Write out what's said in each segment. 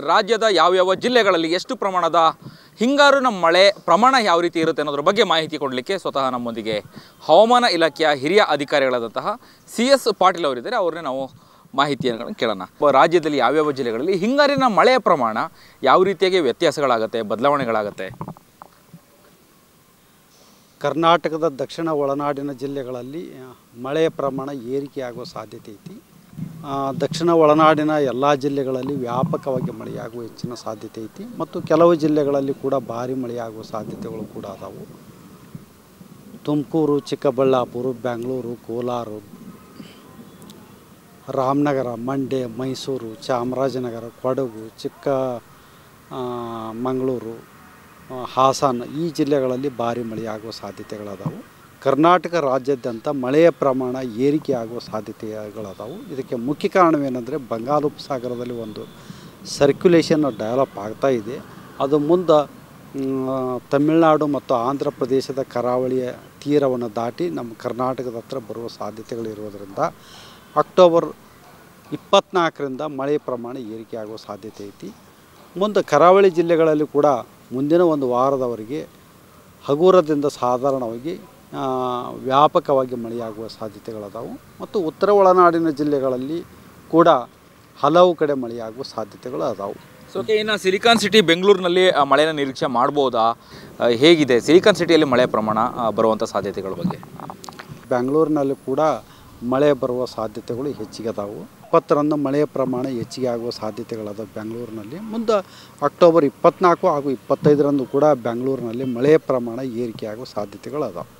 ರಾಜ್ಯದ ಯಾವ್ಯಾವ ಜಿಲ್ಲೆಗಳಲ್ಲಿ ಎಷ್ಟು ಪ್ರಮಾಣದ ಹಿಂಗಾರಿನ ಮಳೆ ಪ್ರಮಾಣ ಯಾವ ರೀತಿ ಇರುತ್ತೆ ಅನ್ನೋದ್ರ ಬಗ್ಗೆ ಮಾಹಿತಿ ಕೊಡಲಿಕ್ಕೆ ಸ್ವತಃ ನಮ್ಮೊಂದಿಗೆ ಹವಾಮಾನ ಇಲಾಖೆಯ ಹಿರಿಯ ಅಧಿಕಾರಿಗಳಾದಂತಹ CS ಪಾಟೀಲ್ ಅವರಿದ್ದಾರೆ. ಅವ್ರನ್ನೇ ನಾವು ಮಾಹಿತಿಯನ್ನು ಕೇಳೋಣ. ರಾಜ್ಯದಲ್ಲಿ ಯಾವ್ಯಾವ ಜಿಲ್ಲೆಗಳಲ್ಲಿ ಹಿಂಗಾರಿನ ಮಳೆಯ ಪ್ರಮಾಣ ಯಾವ ರೀತಿಯಾಗಿ ವ್ಯತ್ಯಾಸಗಳಾಗುತ್ತೆ, ಬದಲಾವಣೆಗಳಾಗುತ್ತೆ? ಕರ್ನಾಟಕದ ದಕ್ಷಿಣ ಒಳನಾಡಿನ ಜಿಲ್ಲೆಗಳಲ್ಲಿ ಮಳೆಯ ಪ್ರಮಾಣ ಏರಿಕೆಯಾಗುವ ಸಾಧ್ಯತೆ ಐತಿ. ದಕ್ಷಿಣ ಒಳನಾಡಿನ ಎಲ್ಲ ಜಿಲ್ಲೆಗಳಲ್ಲಿ ವ್ಯಾಪಕವಾಗಿ ಮಳೆಯಾಗುವ ಹೆಚ್ಚಿನ ಸಾಧ್ಯತೆ ಐತಿ ಮತ್ತು ಕೆಲವು ಜಿಲ್ಲೆಗಳಲ್ಲಿ ಕೂಡ ಭಾರಿ ಮಳೆಯಾಗುವ ಸಾಧ್ಯತೆಗಳು ಕೂಡ ಅದಾವು. ತುಮಕೂರು, ಚಿಕ್ಕಬಳ್ಳಾಪುರ, ಬೆಂಗಳೂರು, ಕೋಲಾರ, ರಾಮನಗರ, ಮಂಡ್ಯ, ಮೈಸೂರು, ಚಾಮರಾಜನಗರ, ಕೊಡಗು, ಚಿಕ್ಕಮಗಳೂರು, ಹಾಸನ ಈ ಜಿಲ್ಲೆಗಳಲ್ಲಿ ಭಾರಿ ಮಳೆಯಾಗುವ ಸಾಧ್ಯತೆಗಳದಾವು. ಕರ್ನಾಟಕ ರಾಜ್ಯಾದ್ಯಂತ ಮಳೆಯ ಪ್ರಮಾಣ ಏರಿಕೆಯಾಗುವ ಸಾಧ್ಯತೆಗಳದಾವು. ಇದಕ್ಕೆ ಮುಖ್ಯ ಕಾರಣವೇನೆಂದರೆ ಬಂಗಾಳೋಪಸಾಗರದಲ್ಲಿ ಒಂದು ಸರ್ಕ್ಯುಲೇಷನ್ ಡೆವಲಪ್ ಆಗ್ತಾ ಇದೆ. ಅದು ಮುಂದೆ ತಮಿಳುನಾಡು ಮತ್ತು ಆಂಧ್ರ ಪ್ರದೇಶದ ಕರಾವಳಿಯ ತೀರವನ್ನು ದಾಟಿ ನಮ್ಮ ಕರ್ನಾಟಕದ ಹತ್ರ ಬರುವ ಸಾಧ್ಯತೆಗಳಿರುವುದರಿಂದ ಅಕ್ಟೋಬರ್ 24ರಿಂದ ಮಳೆಯ ಪ್ರಮಾಣ ಏರಿಕೆಯಾಗುವ ಸಾಧ್ಯತೆ ಐತಿ. ಮುಂದೆ ಕರಾವಳಿ ಜಿಲ್ಲೆಗಳಲ್ಲಿ ಕೂಡ ಮುಂದಿನ ಒಂದು ವಾರದವರೆಗೆ ಹಗುರದಿಂದ ಸಾಧಾರಣವಾಗಿ ವ್ಯಾಪಕವಾಗಿ ಮಳೆಯಾಗುವ ಸಾಧ್ಯತೆಗಳದಾವು ಮತ್ತು ಉತ್ತರ ಒಳನಾಡಿನ ಜಿಲ್ಲೆಗಳಲ್ಲಿ ಕೂಡ ಹಲವು ಕಡೆ ಮಳೆಯಾಗುವ ಸಾಧ್ಯತೆಗಳು ಅದಾವು. ಸೊ ಇನ್ನು ಸಿಲಿಕಾನ್ ಸಿಟಿ ಬೆಂಗಳೂರಿನಲ್ಲಿ ಮಳೆನ ನಿರೀಕ್ಷೆ ಮಾಡ್ಬೋದಾ? ಹೇಗಿದೆ ಸಿಲಿಕಾನ್ ಸಿಟಿಯಲ್ಲಿ ಮಳೆ ಪ್ರಮಾಣ ಬರುವಂಥ ಸಾಧ್ಯತೆಗಳ ಬಗ್ಗೆ? ಬೆಂಗಳೂರಿನಲ್ಲಿ ಕೂಡ ಮಳೆ ಬರುವ ಸಾಧ್ಯತೆಗಳು ಹೆಚ್ಚಿಗೆ ಅದಾವು. 20ರಂದು ಮಳೆಯ ಪ್ರಮಾಣ ಹೆಚ್ಚಿಗೆ ಆಗುವ ಸಾಧ್ಯತೆಗಳದಾವೆ ಬೆಂಗಳೂರಿನಲ್ಲಿ. ಮುಂದೆ ಅಕ್ಟೋಬರ್ 24 ಹಾಗೂ 25ರಂದು ಕೂಡ ಬೆಂಗಳೂರಿನಲ್ಲಿ ಮಳೆಯ ಪ್ರಮಾಣ ಏರಿಕೆಯಾಗುವ ಸಾಧ್ಯತೆಗಳು ಅದಾವೆ.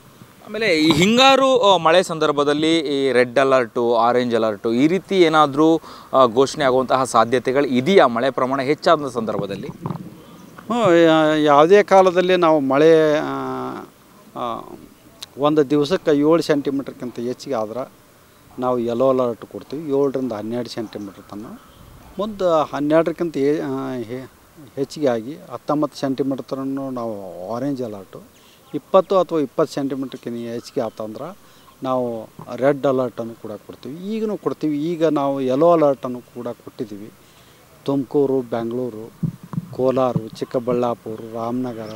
ಆಮೇಲೆ ಈ ಹಿಂಗಾರು ಮಳೆ ಸಂದರ್ಭದಲ್ಲಿ ಈ ರೆಡ್ ಅಲರ್ಟು, ಆರೆಂಜ್ ಅಲರ್ಟು ಈ ರೀತಿ ಏನಾದರೂ ಘೋಷಣೆ ಆಗುವಂತಹ ಸಾಧ್ಯತೆಗಳು ಇದೆಯಾ ಮಳೆ ಪ್ರಮಾಣ ಹೆಚ್ಚಾದ ಸಂದರ್ಭದಲ್ಲಿ? ಯಾವುದೇ ಕಾಲದಲ್ಲಿ ನಾವು ಮಳೆ ಒಂದು ದಿವಸಕ್ಕೆ 7 ಸೆಂಟಿಮೀಟ್ರ್ಗಿಂತ ಹೆಚ್ಚಿಗೆ ಆದ್ರೆ ನಾವು ಯೆಲ್ಲೋ ಅಲರ್ಟ್ ಕೊಡ್ತೀವಿ. 7ರಿಂದ 12 ಸೆಂಟಿಮೀಟ್ರ್ ತನಕ. ಮುಂದೆ 12ಕ್ಕಿಂತ ಹೆಚ್ಚಿಗೆ ಆಗಿ 19 ಸೆಂಟಿಮೀಟ್ರ್ ತನಕ ನಾವು ಆರೆಂಜ್ ಅಲರ್ಟು, 20 ಅಥವಾ 20 ಸೆಂಟಿಮೀಟ್ರ್ಕಿಂತ ಹೆಚ್ಚಿಗೆ ಆತಂದ್ರೆ ನಾವು ರೆಡ್ ಅಲರ್ಟನ್ನು ಕೂಡ ಕೊಡ್ತೀವಿ. ಈಗಲೂ ಕೊಡ್ತೀವಿ. ಈಗ ನಾವು ಯೆಲ್ಲೋ ಅಲರ್ಟನ್ನು ಕೂಡ ಕೊಟ್ಟಿದ್ದೀವಿ. ತುಮಕೂರು, ಬೆಂಗಳೂರು, ಕೋಲಾರ, ಚಿಕ್ಕಬಳ್ಳಾಪುರ, ರಾಮನಗರ,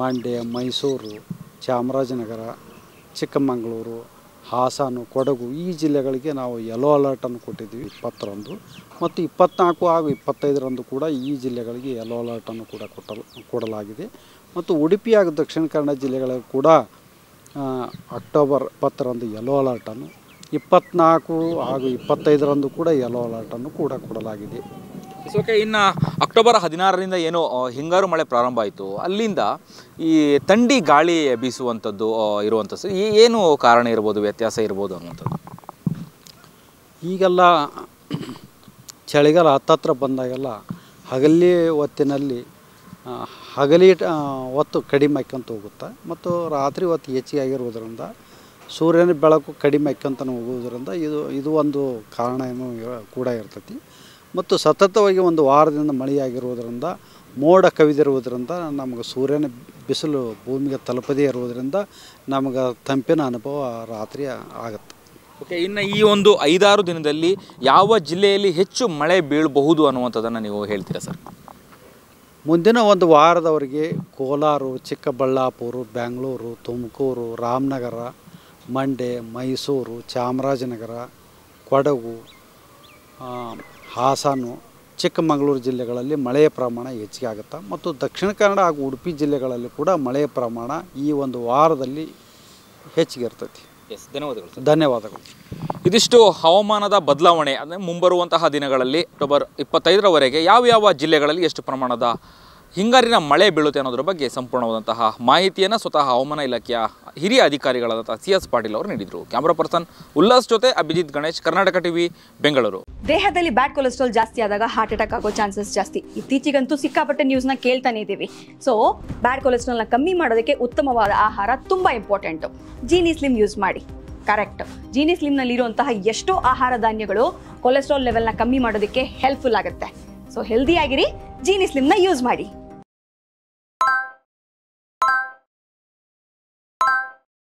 ಮಂಡ್ಯ, ಮೈಸೂರು, ಚಾಮರಾಜನಗರ, ಚಿಕ್ಕಮಗಳೂರು, ಹಾಸನ, ಕೊಡಗು ಈ ಜಿಲ್ಲೆಗಳಿಗೆ ನಾವು ಯೆಲ್ಲೋ ಅಲರ್ಟನ್ನು ಕೊಟ್ಟಿದ್ದೀವಿ 20ರಂದು ಮತ್ತು 24 ಹಾಗೂ 25ರಂದು ಕೂಡ ಈ ಜಿಲ್ಲೆಗಳಿಗೆ ಯೆಲ್ಲೋ ಅಲರ್ಟನ್ನು ಕೂಡ ಕೊಡಲಾಗಿದೆ. ಮತ್ತು ಉಡುಪಿ ಹಾಗೂ ದಕ್ಷಿಣ ಕನ್ನಡ ಜಿಲ್ಲೆಗಳಿಗೆ ಕೂಡ ಅಕ್ಟೋಬರ್ 20ರಂದು ಯೆಲ್ಲೋ ಅಲರ್ಟನ್ನು, 24 ಹಾಗೂ 25ರಂದು ಕೂಡ ಯೆಲ್ಲೋ ಅಲರ್ಟನ್ನು ಕೂಡ ಕೊಡಲಾಗಿದೆ. ಓಕೆ, ಇನ್ನು ಅಕ್ಟೋಬರ್ 16ರಿಂದ ಏನೋ ಹಿಂಗಾರು ಮಳೆ ಪ್ರಾರಂಭ ಆಯಿತು. ಅಲ್ಲಿಂದ ಈ ಥಂಡಿ ಗಾಳಿ ಬೀಸುವಂಥದ್ದು ಇರುವಂಥದ್ದು ಏನು ಕಾರಣ ಇರ್ಬೋದು, ವ್ಯತ್ಯಾಸ ಇರ್ಬೋದು ಅನ್ನುವಂಥದ್ದು? ಈಗೆಲ್ಲ ಚಳಿಗಾಲ ಹತ್ತತ್ರ ಬಂದಾಗೆಲ್ಲ ಹಗಲಿ ಹೊತ್ತಿನಲ್ಲಿ ಹೊತ್ತು ಕಡಿಮೆ ಆಕ್ಕೊಂತ ಹೋಗುತ್ತೆ ಮತ್ತು ರಾತ್ರಿ ಹೊತ್ತು ಹೆಚ್ಚಿಗೆ ಆಗಿರುವುದರಿಂದ ಸೂರ್ಯನ ಬೆಳಕು ಕಡಿಮೆ ಆಕ್ಕೊಂತ ಹೋಗೋದ್ರಿಂದ ಇದು ಒಂದು ಕಾರಣ ಕೂಡ ಇರ್ತೈತಿ. ಮತ್ತು ಸತತವಾಗಿ ಒಂದು ವಾರದಿಂದ ಮಳೆಯಾಗಿರುವುದರಿಂದ ಮೋಡ ಕವಿದಿರುವುದರಿಂದ ನಮಗೆ ಸೂರ್ಯನ ಬಿಸಿಲು ಭೂಮಿಗೆ ತಲುಪದೇ ಇರುವುದರಿಂದ ನಮಗೆ ತಂಪಿನ ಅನುಭವ ರಾತ್ರಿ ಆಗುತ್ತೆ. ಓಕೆ, ಇನ್ನು ಈ ಒಂದು 5-6 ದಿನದಲ್ಲಿ ಯಾವ ಜಿಲ್ಲೆಯಲ್ಲಿ ಹೆಚ್ಚು ಮಳೆ ಬೀಳಬಹುದು ಅನ್ನುವಂಥದ್ದನ್ನು ನೀವು ಹೇಳ್ತೀರಾ ಸರ್? ಮುಂದಿನ ಒಂದು ವಾರದವರೆಗೆ ಕೋಲಾರ, ಚಿಕ್ಕಬಳ್ಳಾಪುರ, ಬೆಂಗಳೂರು, ತುಮಕೂರು, ರಾಮನಗರ, ಮಂಡ್ಯ, ಮೈಸೂರು, ಚಾಮರಾಜನಗರ, ಕೊಡಗು, ಹಾಸನ, ಚಿಕ್ಕಮಗಳೂರು ಜಿಲ್ಲೆಗಳಲ್ಲಿ ಮಳೆಯ ಪ್ರಮಾಣ ಹೆಚ್ಚಿಗೆ ಆಗುತ್ತೆ. ಮತ್ತು ದಕ್ಷಿಣ ಕನ್ನಡ ಹಾಗೂ ಉಡುಪಿ ಜಿಲ್ಲೆಗಳಲ್ಲಿ ಕೂಡ ಮಳೆಯ ಪ್ರಮಾಣ ಈ ಒಂದು ವಾರದಲ್ಲಿ ಹೆಚ್ಚಿಗೆ ಇರ್ತೈತಿ. ಧನ್ಯವಾದಗಳು. ಇದಿಷ್ಟು ಹವಾಮಾನದ ಬದಲಾವಣೆ. ಅಂದರೆ ಮುಂಬರುವಂತಹ ದಿನಗಳಲ್ಲಿ ಅಕ್ಟೋಬರ್ 25ರವರೆಗೆ ಯಾವ ಜಿಲ್ಲೆಗಳಲ್ಲಿ ಎಷ್ಟು ಪ್ರಮಾಣದ ಹಿಂಗಾರಿನ ಮಳೆ ಬೀಳುತ್ತೆ ಅನ್ನೋದ್ರ ಬಗ್ಗೆ ಸಂಪೂರ್ಣವಾದಂತಹ ಮಾಹಿತಿಯನ್ನು ಸ್ವತಃ ಹವಾಮಾನ ಇಲಾಖೆಯ ಹಿರಿಯ ಅಧಿಕಾರಿಗಳಾದಂತಹ CS ಪಾಟೀಲ್ ಅವರು ನೀಡಿದರು. ಕ್ಯಾಮ್ರಾ ಪರ್ಸನ್ ಉಲ್ಲಾಸ್ ಜೊತೆ ಅಭಿಜಿತ್ ಗಣೇಶ್, ಕರ್ನಾಟಕ ಟಿವಿ, ಬೆಂಗಳೂರು. ದೇಹದಲ್ಲಿ ಬ್ಯಾಡ್ ಕೊಲೆಸ್ಟ್ರಾಲ್ ಜಾಸ್ತಿ ಆದಾಗ ಹಾರ್ಟ್ ಅಟ್ಯಾಕ್ ಆಗೋ ಚಾನ್ಸಸ್ ಜಾಸ್ತಿ. ಇತ್ತೀಚೆಗಂತೂ ಸಿಕ್ಕಾಪಟ್ಟೆ ನ್ಯೂಸ್ನ ಕೇಳ್ತಾನೆ ಇದ್ದೀವಿ. ಸೊ ಬ್ಯಾಡ್ ಕೊಲೆಸ್ಟ್ರಾಲ್ನ ಕಮ್ಮಿ ಮಾಡೋದಕ್ಕೆ ಉತ್ತಮವಾದ ಆಹಾರ ತುಂಬ ಇಂಪಾರ್ಟೆಂಟು. ಜೀನಿ ಸ್ಲಿಮ್ ಯೂಸ್ ಮಾಡಿ. ಕರೆಕ್ಟ್, ಜೀನಿ ಸ್ಲಿಮ್ನಲ್ಲಿರುವಂತಹ ಎಷ್ಟೋ ಆಹಾರ ಧಾನ್ಯಗಳು ಕೊಲೆಸ್ಟ್ರಾಲ್ ಲೆವೆಲ್ನ ಕಮ್ಮಿ ಮಾಡೋದಕ್ಕೆ ಹೆಲ್ಪ್ಫುಲ್ ಆಗುತ್ತೆ. ಸೊ ಹೆಲ್ದಿ ಆಗಿರಿ, ಜೀನಿ ಸ್ಲಿಮ್ನ ಯೂಸ್ ಮಾಡಿ.